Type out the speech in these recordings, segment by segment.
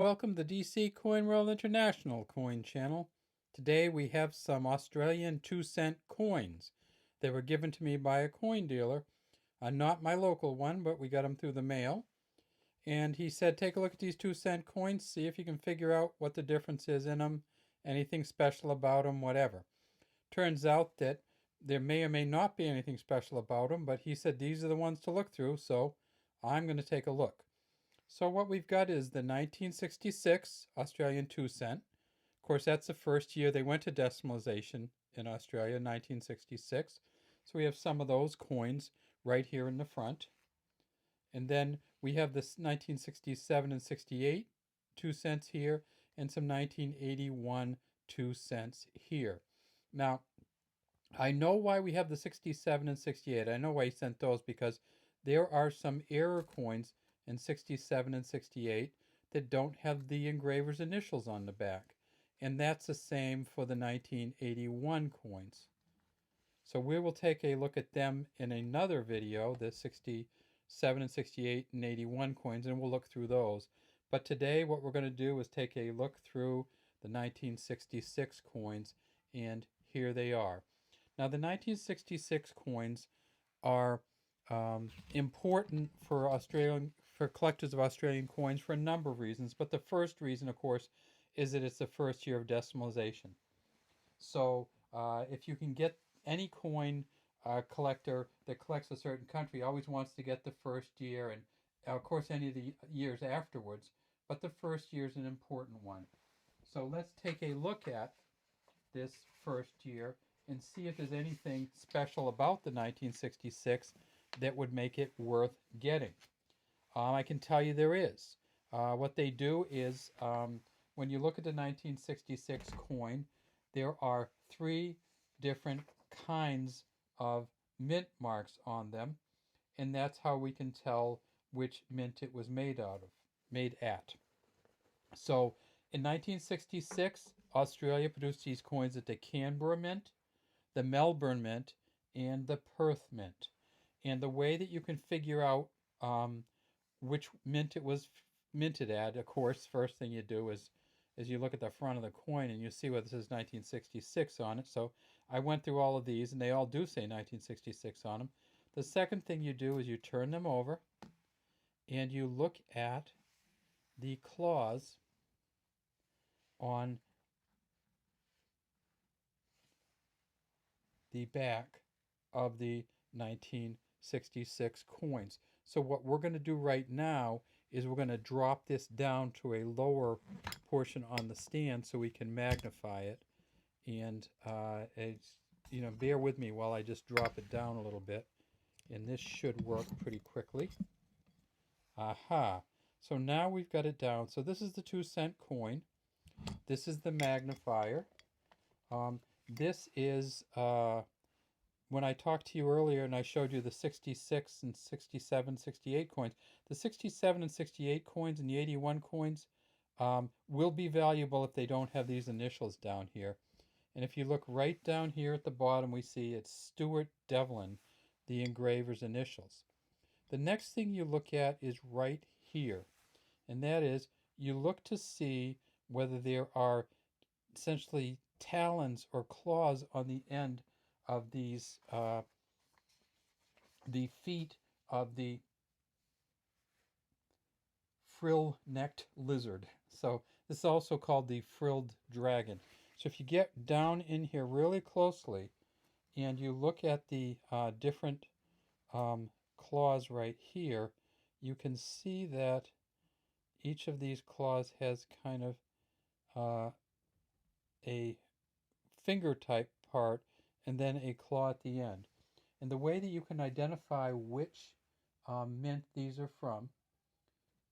Welcome to DC Coin World International Coin Channel. Today we have some Australian 2-cent coins. They were given to me by a coin dealer, not my local one, but we got them through the mail. And he said, take a look at these 2-cent coins, see if you can figure out what the difference is in them, anything special about them, whatever. Turns out that there may or may not be anything special about them, but he said these are the ones to look through, so I'm going to take a look. So what we've got is the 1966 Australian 2-cent. Of course, that's the first year they went to decimalization in Australia, 1966. So we have some of those coins right here in the front. And then we have this 1967 and 68 2 cents here, and some 1981 2 cents here. Now, I know why we have the 67 and 68. I know why he sent those, because there are some error coins in 67 and 68 that don't have the engraver's initials on the back. And that's the same for the 1981 coins. So we will take a look at them in another video, the 67 and 68 and 81 coins, and we'll look through those. But today what we're going to do is take a look through the 1966 coins, and here they are. Now the 1966 coins are important for collectors of Australian coins for a number of reasons, but the first reason, of course, is that it's the first year of decimalization. So if you can get any coin collector that collects a certain country always wants to get the first year, and of course any of the years afterwards, but the first year is an important one. So let's take a look at this first year and see if there's anything special about the 1966 that would make it worth getting. I can tell you there is. What they do is, when you look at the 1966 coin, there are 3 different kinds of mint marks on them, and that's how we can tell which mint it was made at. So in 1966, Australia produced these coins at the Canberra Mint, the Melbourne Mint, and the Perth Mint. And the way that you can figure out which mint it was minted at, of course, first thing you do is you look at the front of the coin and you see what this says 1966 on it. So I went through all of these, and they all do say 1966 on them. The second thing you do is you turn them over and you look at the claws on the back of the 1966 coins. So what we're going to do right now is we're going to drop this down to a lower portion on the stand so we can magnify it. And bear with me while I just drop it down a little bit, and this should work pretty quickly. Aha! So now we've got it down. So this is the 2-cent coin. This is the magnifier. This is when I talked to you earlier and I showed you the 66 and 67, 68 coins, the 67 and 68 coins and the 81 coins will be valuable if they don't have these initials down here. And if you look right down here at the bottom, we see it's Stuart Devlin, the engraver's initials. The next thing you look at is right here, and that is you look to see whether there are essentially talons or claws on the end of these, the feet of the frill-necked lizard. So this is also called the frilled dragon. So if you get down in here really closely and you look at the different claws right here, you can see that each of these claws has kind of a finger type part and then a claw at the end. And the way that you can identify which mint these are from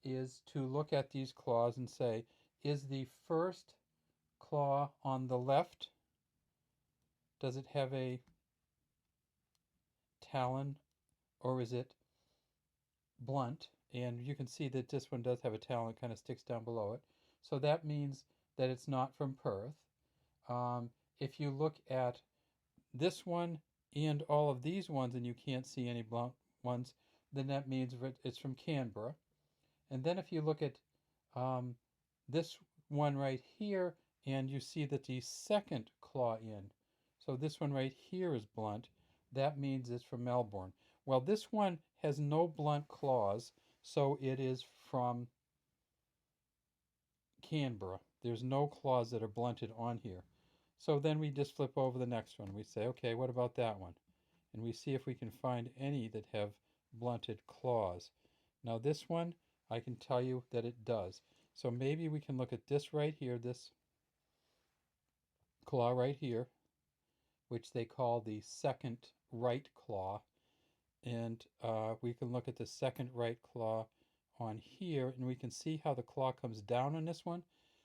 is to look at these claws and say, is the first claw on the left, does it have a talon, or is it blunt? And you can see that this one does have a talon, it kind of sticks down below it. So that means that it's not from Perth. If you look at this one and all of these ones and you can't see any blunt ones, then that means it's from Canberra. And then if you look at this one right here, and you see that the second claw in. So this one right here is blunt. That means it's from Melbourne. Well, this one has no blunt claws, so it is from Canberra. There's no claws that are blunted on here. So then we just flip over the next one. We say, okay, what about that one? And we see if we can find any that have blunted claws. Now this one, I can tell you that it does. So maybe we can look at this right here, this claw right here, which they call the second right claw. And we can look at the second right claw on here, and we can see how the claw comes down on this one.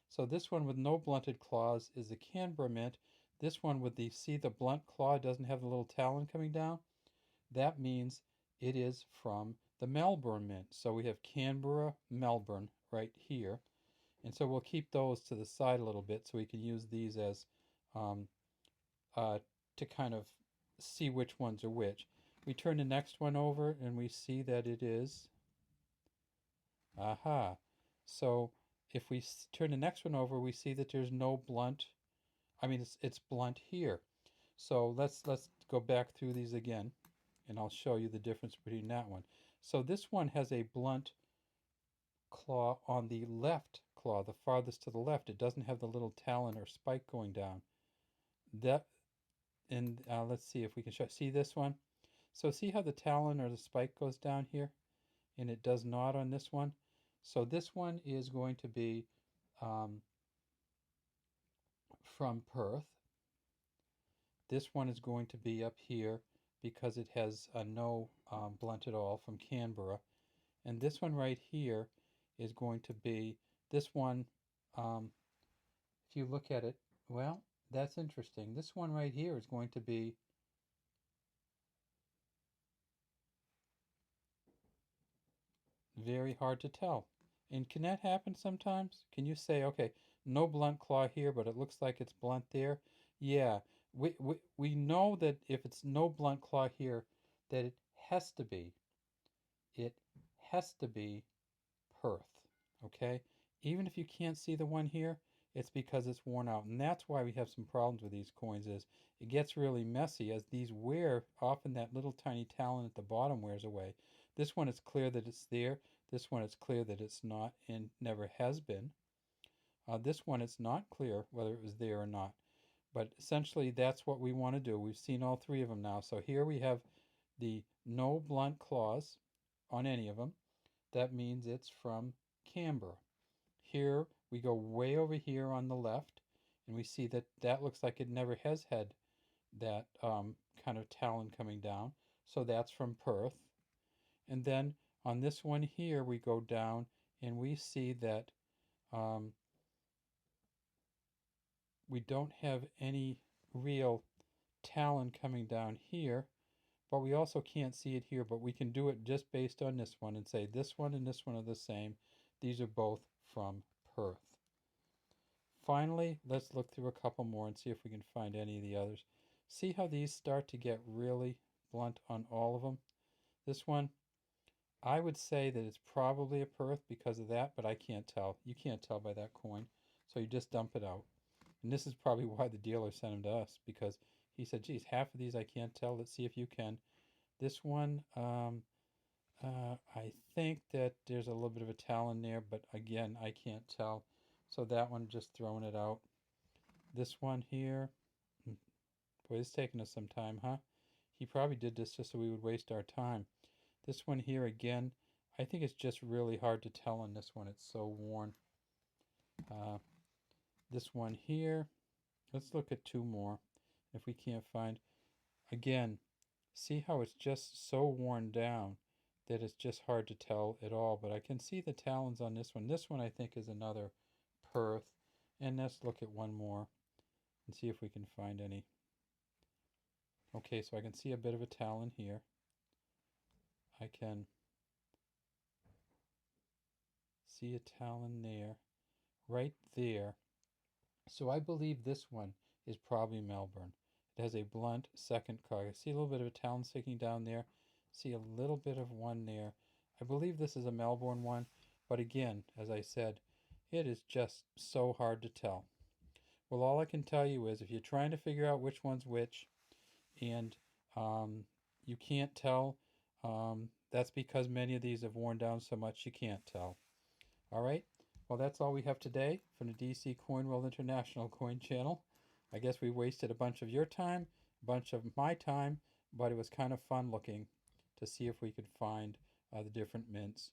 So this one with no blunted claws is the Canberra mint. This one with the blunt claw doesn't have the little talon coming down. That means it is from the Melbourne mint. So we have Canberra, Melbourne right here. And so we'll keep those to the side a little bit so we can use these as um, to kind of see which ones are which. We turn the next one over and we see that it is, aha. So if we turn the next one over, we see that there's no blunt. I mean, it's blunt here. So let's go back through these again, and I'll show you the difference between that one. So this one has a blunt claw on the left claw, the farthest to the left. It doesn't have the little talon or spike going down. That, and let's see if we can see this one. So see how the talon or the spike goes down here, and it does not on this one. So this one is going to be from Perth. This one is going to be up here because it has no blunt at all, from Canberra. And this one right here is going to be, this one, if you look at it, well, that's interesting. This one right here is going to be very hard to tell. And can that happen sometimes? Can you say, okay, no blunt claw here, but it looks like it's blunt there? Yeah, we know that if it's no blunt claw here, that has to be, it has to be Perth, okay? Even if you can't see the one here, it's because it's worn out. And that's why we have some problems with these coins, is it gets really messy as these wear. Often that little tiny talon at the bottom wears away. This one, it's clear that it's there. This one, it's clear that it's not and never has been. This one, it's not clear whether it was there or not. But essentially, that's what we want to do. We've seen all three of them now. So here we have the no blunt claws on any of them. That means it's from Canberra. Here we go way over here on the left, and we see that that looks like it never has had that kind of talon coming down. So that's from Perth. And then on this one here, we go down and we see that we don't have any real talon coming down here, but we also can't see it here. But we can do it just based on this one and say this one and this one are the same. These are both from Perth. Finally, let's look through a couple more and see if we can find any of the others. See how these start to get really blunt on all of them? This one, I would say that it's probably a Perth because of that, but I can't tell. You can't tell by that coin, so you just dump it out. And this is probably why the dealer sent them to us, because he said, geez, half of these I can't tell. Let's see if you can. This one, I think that there's a little bit of a talon there, but again, I can't tell. So that one, just throwing it out. This one here, boy, it's taking us some time, huh? He probably did this just so we would waste our time. This one here, again, I think it's just really hard to tell on this one. It's so worn. This one here, let's look at two more if we can't find. Again, see how it's just so worn down that it's just hard to tell at all. But I can see the talons on this one. This one I think is another Perth. And let's look at one more and see if we can find any. Okay, so I can see a bit of a talon here. I can see a talon there, right there. So I believe this one is probably Melbourne. It has a blunt second cog. I see a little bit of a talon sticking down there. See a little bit of one there. I believe this is a Melbourne one, but again, as I said, It is just so hard to tell. Well, all I can tell you is if you're trying to figure out which one's which and you can't tell, that's because many of these have worn down so much you can't tell. All right. Well, that's all we have today from the DC Coin World International Coin Channel. I guess we wasted a bunch of your time, a bunch of my time, but it was kind of fun looking to see if we could find the different mints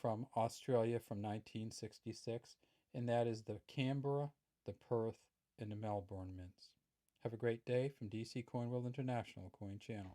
from Australia from 1966, and that is the Canberra, the Perth, and the Melbourne mints. Have a great day from DC Coin World International Coin Channel.